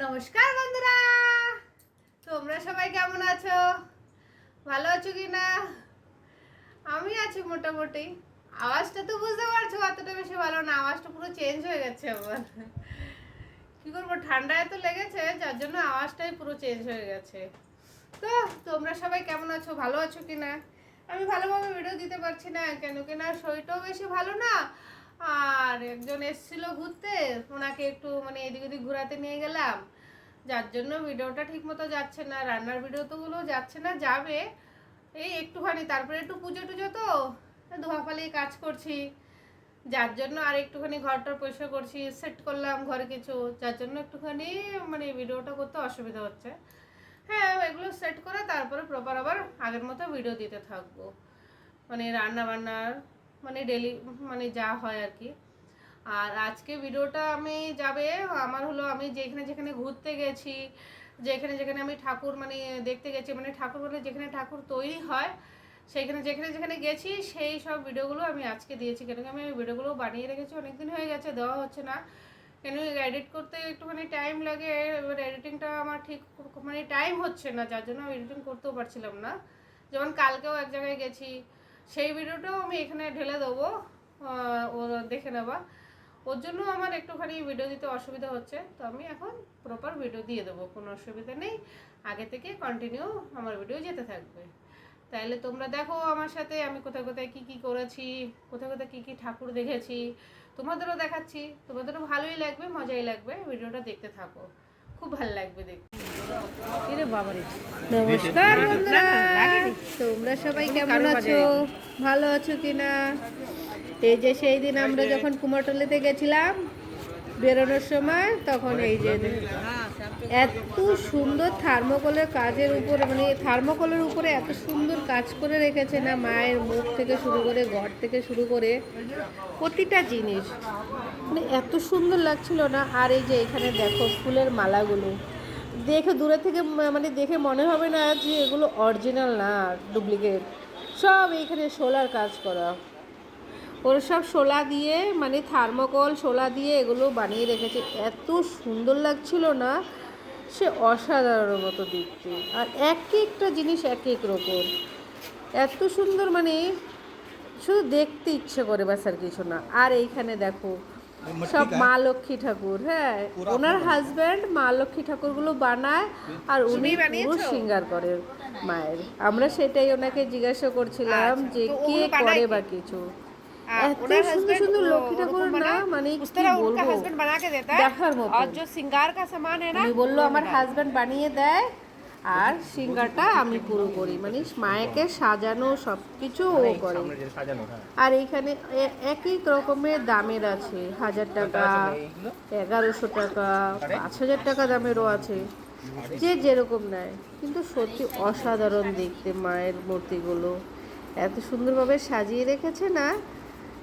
নমস্কার বন্ধুরা, তোমরা সবাই কেমন আছো? ভালো আছো কি না? আমি আছি মোটামুটি। আওয়াজটা তো বুঝতে পারছো অতটা বেশি ভালো না, আওয়াজটা পুরো চেঞ্জ হয়ে গেছে আমার। কি করবো, ঠান্ডায় তো লেগেছে, যার জন্য আওয়াজটাই পুরো চেঞ্জ হয়ে গেছে। তো তোমরা সবাই কেমন আছো, ভালো আছো কি না? আমি ভালোভাবে ভিডিও দিতে পারছি না, কেন কিনা শরীরটাও বেশি ভালো না। আর একজন এসেছিল ঘুরতে, ওনাকে একটু এদিক ওদিক ঘোরাতে নিয়ে গেলাম, যার জন্য ভিডিওটা ঠিক মতো যাচ্ছে না। রান্নার ভিডিও তো গুলো যাচ্ছে না, যাবে এই একটুখানি, তারপরে একটু পুজো টুজো তো ধোয়াফালি কাজ করছি, যার জন্য আর একটুখানি ঘরটা পরিষ্কার করছি, সেট করলাম ঘরে কিছু, যার জন্য একটুখানি ভিডিওটা করতে অসুবিধা হচ্ছে। হ্যাঁ, এগুলো সেট করে তারপরে প্রপার আবার আগের মতো ভিডিও দিতে থাকবো, রান্না বান্নার ডেলি যা হয় আর কি। আর আজকে ভিডিওটা আমি যাবে আমার হলো, আমি যেখানে যেখানে ঘুরতে গেছি, যেখানে যেখানে আমি ঠাকুর দেখতে গেছি, ঠাকুর যেখানে ঠাকুর তৈরি হয় সেইখানে যেখানে যেখানে গেছি সেই সব ভিডিওগুলো আমি আজকে দিয়েছি। কেন আমি ভিডিওগুলো বানিয়ে রেখেছি, অনেকদিন হয়ে গেছে, দেওয়া হচ্ছে না। কেন এডিট করতে একটুখানি টাইম লাগে, এবার এডিটিংটা আমার ঠিক টাইম হচ্ছে না, যার জন্য আমি এডিটিং করতেও পারছিলাম না। যেমন কালকেও এক জায়গায় গেছি, সেই ভিডিওটাও আমি এখানে ঢেলে দেবো, ও দেখে নেবা। ওর জন্য আমার একটুখানি ভিডিও দিতে অসুবিধা হচ্ছে, তো আমি এখন প্রপার ভিডিও দিয়ে দেবো, কোনো অসুবিধা নেই। আগে থেকে কন্টিনিউ আমার ভিডিও যেতে থাকবে। তাইলে তোমরা দেখো আমার সাথে আমি কোথায় কোথায় কী কী করেছি, কোথায় কোথায় কী কী ঠাকুর দেখেছি, তোমাদেরও দেখাচ্ছি। তোমাদেরও ভালোই লাগবে, মজাই লাগবে, ভিডিওটা দেখতে থাকো, খুব ভালো লাগবে দেখতে। নমস্কার বন্ধুরা, তোমরা সবাই কেমন আছো, ভালো আছো কিনা? এই যে সেই দিন আমরা যখন কুমারটুলিতে গেছিলাম বেরোনোর সময়, তখন এই যে এত সুন্দর থার্মোকলের কাজের উপরে, থার্মোকলের উপরে এত সুন্দর কাজ করে রেখেছে না, মায়ের মুখ থেকে শুরু করে ঘর থেকে শুরু করে প্রতিটা জিনিস এত সুন্দর লাগছিল না। আর এই যে এখানে দেখো ফুলের মালাগুলো দেখে দূরে থেকে দেখে মনে হবে না যে এগুলো অরিজিনাল না, ডুপ্লিকেট সব। এইখানে শোলার কাজ করা, ওর সব শোলা দিয়ে থার্মোকল শোলা দিয়ে এগুলো বানিয়ে রেখেছে, এত সুন্দর লাগছিল না, সে অসাধারণ মতো দেখতে। আর এক একটা জিনিস এক এক রকম, এত সুন্দর, শুধু দেখতে ইচ্ছে করে, ব্যাস আর কিছু না। আর এইখানে দেখো সব মা লক্ষ্মী ঠাকুর, হ্যাঁ ওনার হাজব্যান্ড মা লক্ষ্মী ঠাকুরগুলো বানায়, আর উনি পুরো সিঙ্গার করে মায়ের। আমরা সেটাই ওনাকে জিজ্ঞাসা করছিলাম যে কে করে বা কিছু। এত সুন্দর সুন্দর লক্ষ্মী ঠাকুর না, কি বলবো, দেখার মতো। আমি বললো আমার হাজব্যান্ড বানিয়ে দেয়, আর সিঙ্গারটা আমি পুরো করি, মায়েকে সাজানো সব কিছু ও করে। আর এইখানে এক এক রকমের দামের আছে, 1000 টাকা, 1100 টাকা, 5000 টাকা দামেরও আছে, যে যেরকম নেয়। কিন্তু সত্যি অসাধারণ দেখতে মায়ের মূর্তিগুলো, এত সুন্দরভাবে সাজিয়ে রেখেছে না,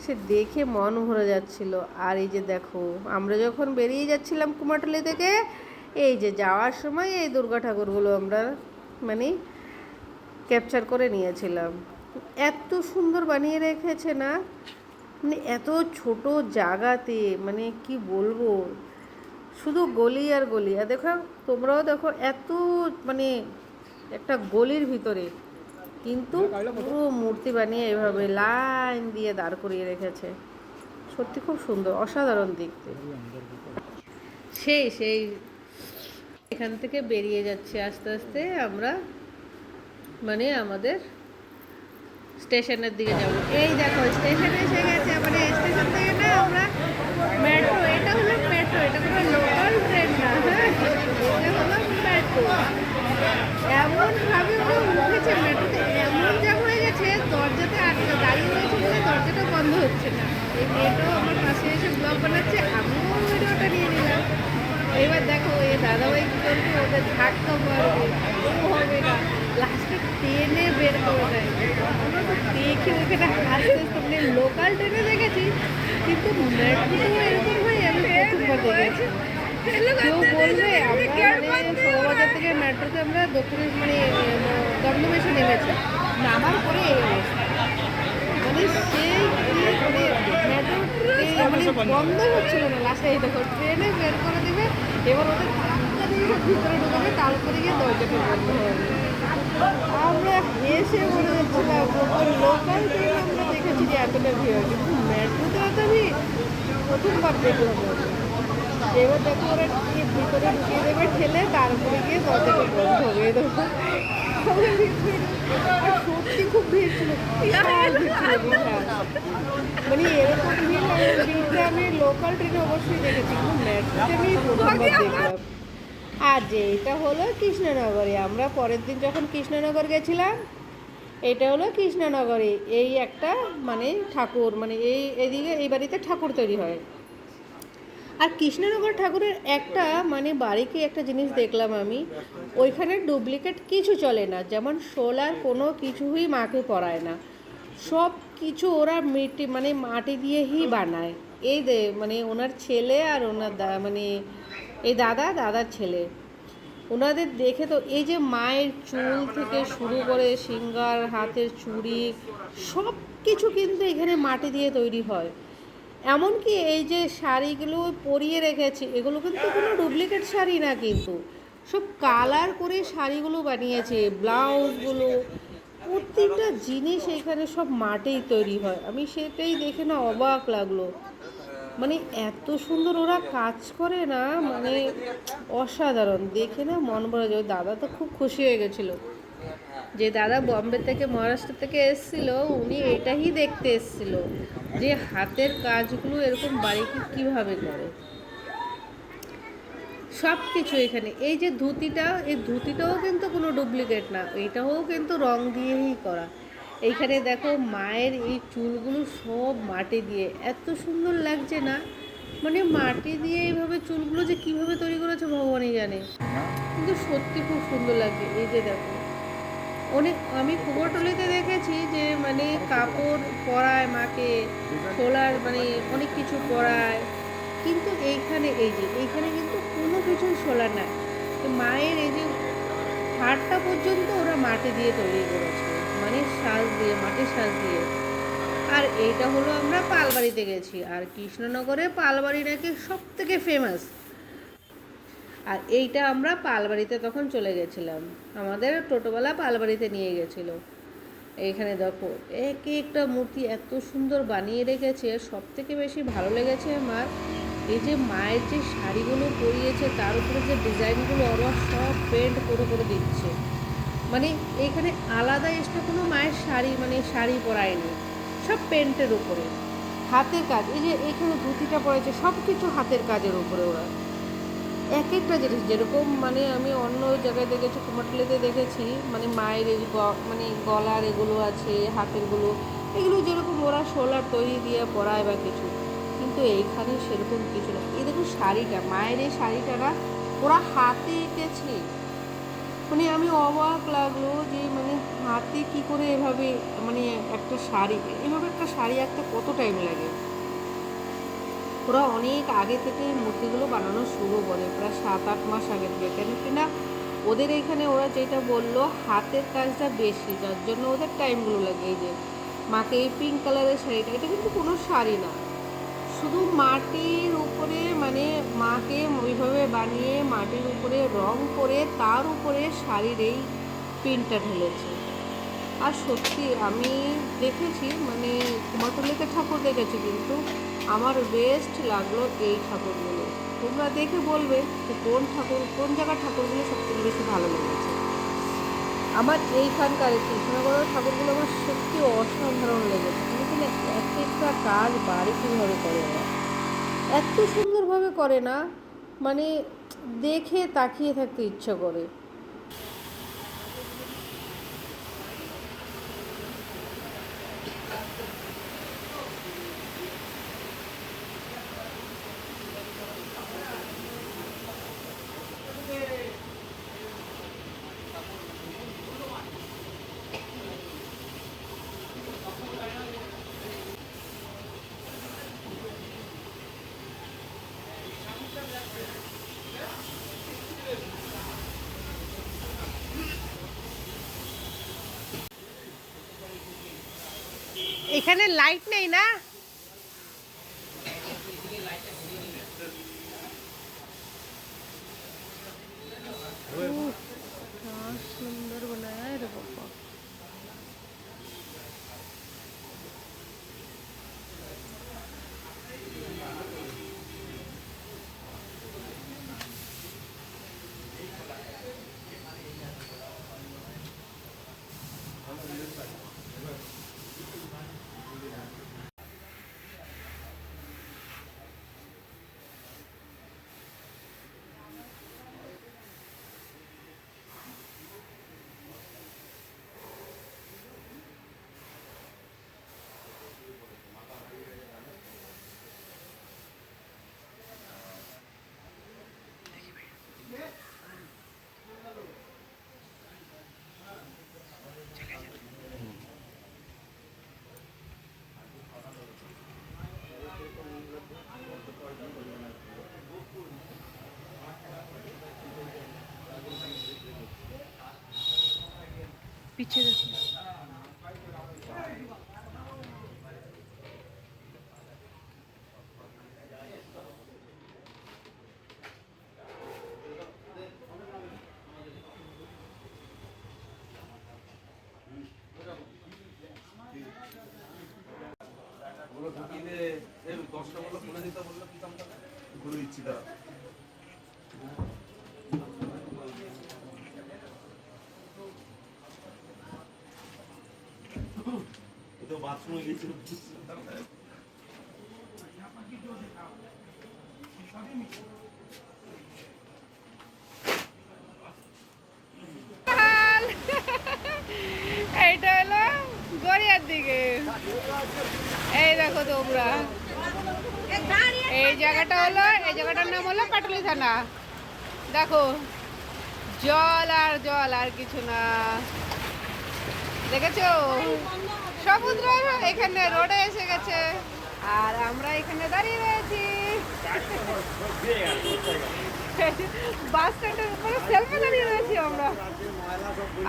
সে দেখে মন ভরে যাচ্ছিল। আর এই যে দেখো আমরা যখন বেরিয়ে যাচ্ছিলাম কুমারটুলি থেকে, এই যে যাওয়ার সময় এই দুর্গা ঠাকুরগুলো আমরা ক্যাপচার করে নিয়েছিলাম। এত সুন্দর বানিয়ে রেখেছে না, এত ছোট জায়গাতে, কি বলবো, শুধু গলি আর গলি। আর দেখো তোমরাও দেখো, এত একটা গলির ভিতরে কিন্তু পুরো মূর্তি বানিয়ে এভাবে লাইন দিয়ে দাঁড় করিয়ে রেখেছে। সত্যি খুব সুন্দর, অসাধারণ দেখতে। সেই এখান থেকে বেরিয়ে যাচ্ছে আস্তে আস্তে আমরা, আমাদের স্টেশনের দিকে যাব। এই দেখো স্টেশনে এসে গেছে, স্টেশন থেকে না আমরা মেট্রো, এটা হলো মেট্রো, এটা কোনো লোকাল ট্রেন না, হ্যাঁ এটা হলো মেট্রো। এমনভাবে ওরা উঠেছে মেট্রোতে, এমন জ্যাম হয়ে গেছে, দরজাতে আটকে দাঁড়িয়ে রয়েছে বলে দরজাটা বন্ধ হচ্ছে না। এই মেয়েটাও আমার পাশে এসে ব্লগ বানাচ্ছে, আমিও ভিডিওটা নিয়ে নিলাম। এবার দেখো এই দাদাভাই কী করবে, ওদের ধাক্কা মারবে, ও হবে না, লাস্টে ট্রেনে বের করে দেয়। আমরা তো দেখে ওখানে হাসতে হাসতে, লোকাল ট্রেনে দেখেছি কিন্তু মেট্রোতেও এরকম হয় আমি প্রথমবার দেখেছি। কেউ বলবে, আমরা শোভাবাজার থেকে মেট্রোতে আমরা দক্ষিণে দমদম এসে নেমেছি, নামার পরে এই অবস্থা, সেই মেট্রো বন্ধ হচ্ছিল না। লাস্টে এই দেখো ট্রেনে বের করে দেবে, এবার ওদের ভিতরে ঢুকে তার উপরে গিয়ে দরজাটা বন্ধ হবে। আমরা হেসে মনে হচ্ছিলাম লোকাল ট্রেন আমরা দেখেছি যে এতটা ভিড়, কিন্তু মেট্রোতে এত ভিড় প্রথমবার দেখলাম। এবার দেখো ওরা ভিতরে ঢুকিয়ে দেবে ঠেলে, তারপরে গিয়ে দরজাটা বন্ধ হবে। এরকম সত্যি খুব ভিড় ছিল, মানে এরকম ভিড়টা আমি লোকাল ট্রেনে অবশ্যই দেখেছি, কিন্তু মেট্রোতে আমি প্রথমবার দেখলাম। আর যে এটা হলো কৃষ্ণনগরে, আমরা পরের দিন যখন কৃষ্ণনগর গেছিলাম, এটা হলো কৃষ্ণনগরে এই একটা মানে ঠাকুর, মানে এইদিকে এই বাড়িতে ঠাকুর তৈরি হয়। আর কৃষ্ণনগর ঠাকুরের একটা মানে বাড়িকে একটা জিনিস দেখলাম আমি, ওইখানে ডুপ্লিকেট কিছু চলে না, যেমন সোলার কোনো কিছুই মাকে পরায় না, সব কিছু ওরা মানে মাটি দিয়েই বানায়। এই মানে ওনার ছেলে আর ওনার মানে এই দাদার ছেলে, ওনাদের দেখে তো এই যে মায়ের চুল থেকে শুরু করে সিঙ্গার, হাতের চুড়ি, সব কিছু কিন্তু এখানে মাটি দিয়ে তৈরি হয়। এমনকি এই যে শাড়িগুলো পরিয়ে রেখেছে, এগুলো কিন্তু কোনো ডুপ্লিকেট শাড়ি না, কিন্তু সব কালার করে শাড়িগুলো বানিয়েছে, ব্লাউজগুলো, প্রত্যেকটা জিনিস এখানে সব মাটির তৈরি হয়। আমি সেটাই দেখে না অবাক লাগলো, মানে এত সুন্দর ওরা কাজ করে না, মানে অসাধারণ, দেখে না মন ভরে যায়। দাদা তো খুব খুশি হয়ে গেছিলো, যে দাদা বম্বে থেকে মহারাষ্ট্র থেকে এসেছিল, উনি এটাই দেখতে এসেছিল যে হাতের কাজগুলো এরকম বাড়িতে কীভাবে করে। সব কিছু এখানে, এই যে ধুতিটা, এই ধুতিটাও কিন্তু কোনো ডুপ্লিকেট না, এটাও কিন্তু রং দিয়েই করা। এইখানে দেখো মায়ের এই চুলগুলো সব মাটি দিয়ে, এত সুন্দর লাগছে না, মানে মাটি দিয়ে এইভাবে চুলগুলো যে কীভাবে তৈরি করেছে ভগবানই জানে, কিন্তু সত্যি খুব সুন্দর লাগছে। এই যে দেখো অনেক, আমি কুমোরটুলিতে দেখেছি যে মানে কাপড় পরায় মাকে, সোলার মানে অনেক কিছু পরায়, কিন্তু এইখানে এই যে এইখানে কিন্তু কোনো কিছুই সোলার নাই, মায়ের এই যে হাড়টা পর্যন্ত ওরা মাটি দিয়ে তৈরি করেছে, মানে সাজ দিয়ে, মাটির সাজ দিয়ে। আর এইটা হলো আমরা পালবাড়িতে গেছি, আর কৃষ্ণনগরে পালবাড়ি নাকি সব থেকে ফেমাস। আর এইটা আমরা পালবাড়িতে তখন চলে গেছিলাম, আমাদের টোটোওয়ালা পালবাড়িতে নিয়ে গেছিলো। এইখানে দেখো এক একটা মূর্তি এত সুন্দর বানিয়ে রেখেছে, সব থেকে বেশি ভালো লেগেছে আমার এই যে মায়ের যে শাড়িগুলো পরিয়েছে, তার উপরে যে ডিজাইনগুলো ওরা সব পেন্ট করে দিচ্ছে, মানে এইখানে আলাদা এক্সট্রা কোনো মায়ের শাড়ি মানে শাড়ি পরায়নি, সব পেন্টের উপরে হাতের কাজ। এই যে এইখানে ধুতিটা পরেছে, সব কিছু হাতের কাজের উপরে ওরা এক একটা জিনিস, যেরকম মানে আমি অন্য জায়গায় দেখেছি, কুমারটুলিতে দেখেছি মানে মায়ের এই মানে গলার এগুলো আছে, হাতেরগুলো, এগুলো যেরকম ওরা সোলার তৈরি দিয়ে পরায় বা কিছু, কিন্তু এইখানে সেরকম কিছু না। এই দেখুন শাড়িটা, মায়ের এই শাড়িটা না ওরা হাতে এঁকেছে, মানে আমি অবাক লাগলো যে মানে হাতে কি করে এভাবে মানে একটা শাড়ি, এভাবে একটা শাড়ি আঁকতে কত টাইম লাগে। ওরা অনেক আগে থেকে মূর্তিগুলো বানানো শুরু করে, প্রায় 7-8 মাস আগে থেকে, কেন কিনা ওদের এখানে ওরা যেটা বললো হাতের কাজটা বেশি, যার জন্য ওদের টাইমগুলো লাগে। এই যে মাকে এই পিঙ্ক কালারের শাড়িটা, এটা কিন্তু কোনো শাড়ি না, শুধু মাটির উপরে মানে মাকে ওইভাবে বানিয়ে মাটির উপরে রং করে তার উপরে শাড়ির এই প্রিন্টটা ঢেলেছে। আর সত্যি আমি দেখেছি মানে কুমারটুলিতে ঠাকুর দেখেছি, কিন্তু আমার বেস্ট লাগলো এই ঠাকুরগুলো। তোমরা দেখে বলবে যে কোন ঠাকুর, কোন জায়গার ঠাকুরগুলো সবথেকে বেশি ভালো লেগেছে। আমার এইখানকার কৃষ্ণনগরের ঠাকুরগুলো আমার সত্যি অসাধারণ লেগেছে, কিন্তু এক একটা কাজ বাড়ি কীভাবে করে ওরা, এত সুন্দরভাবে করে না, মানে দেখে তাকিয়ে থাকতে ইচ্ছা করে। এখানে লাইট নেই না, পিছিয়ে দেখো। বাথরুমে গেছিল এইটা হলো গড়িয়ার দিকে। এই দেখো তোমরা, এই জায়গাটার নাম হলো পাটুলি থানা। দেখো জল আর জল, আর কিছু না। দেখেছো সমুদ্র এখানে রোডে এসে গেছে, আর আমরা এখানে দাঁড়িয়ে রয়েছি বাস স্ট্যান্ডের উপরে সেলফি দাঁড়িয়ে রয়েছি আমরা।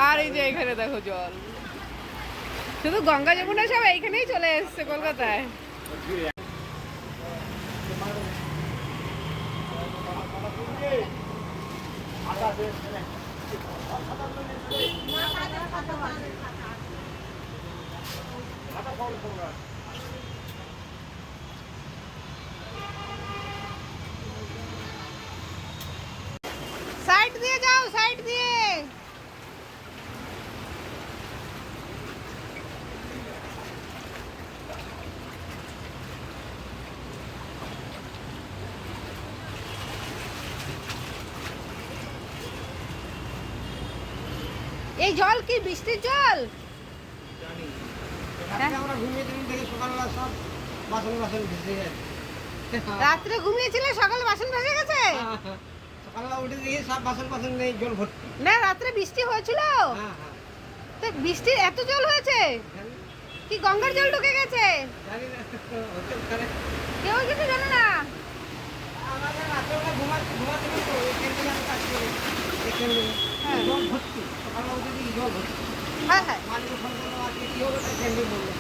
আর এই যে এখানে দেখো জল, শুধু গঙ্গা যমুনা সব এইখানেই চলে এসছে কলকাতায়। সাইড দিয়ে যাও, সাইড দিয়ে। এই জল কি বৃষ্টির জল? আমরা ঘুমিয়েছিলাম দেখি সকালবেলা সব বাসন বাসন ভেসে গেছে। রাত্রে ঘুমিয়েছিলে, সকালে বাসন ভেসে গেছে? সকালবেলা উঠে দেখি সব বাসন বাসন নেই, জল ভর্তি। না রাত্রে বৃষ্টি হয়েছিল, হ্যাঁ হ্যাঁ তো বৃষ্টির এত জল হয়েছে কি গঙ্গার জল ঢুকে গেছে? জানি না, হতে পারে। কেউ কিছু জানে না। আমাদের রাত্রেবেলা ঘুমাচ্ছিলাম তো, এখান থেকে আমি কাজ করি, এখান থেকে হ্যাঁ। জল ভর্তি। সকালবেলা উঠে দেখি জল ভর্তি। হ্যাঁ হ্যাঁ। মালিক ফোন করলো, আজকে কি হলো, তাই ক্যান্ডিল বললো।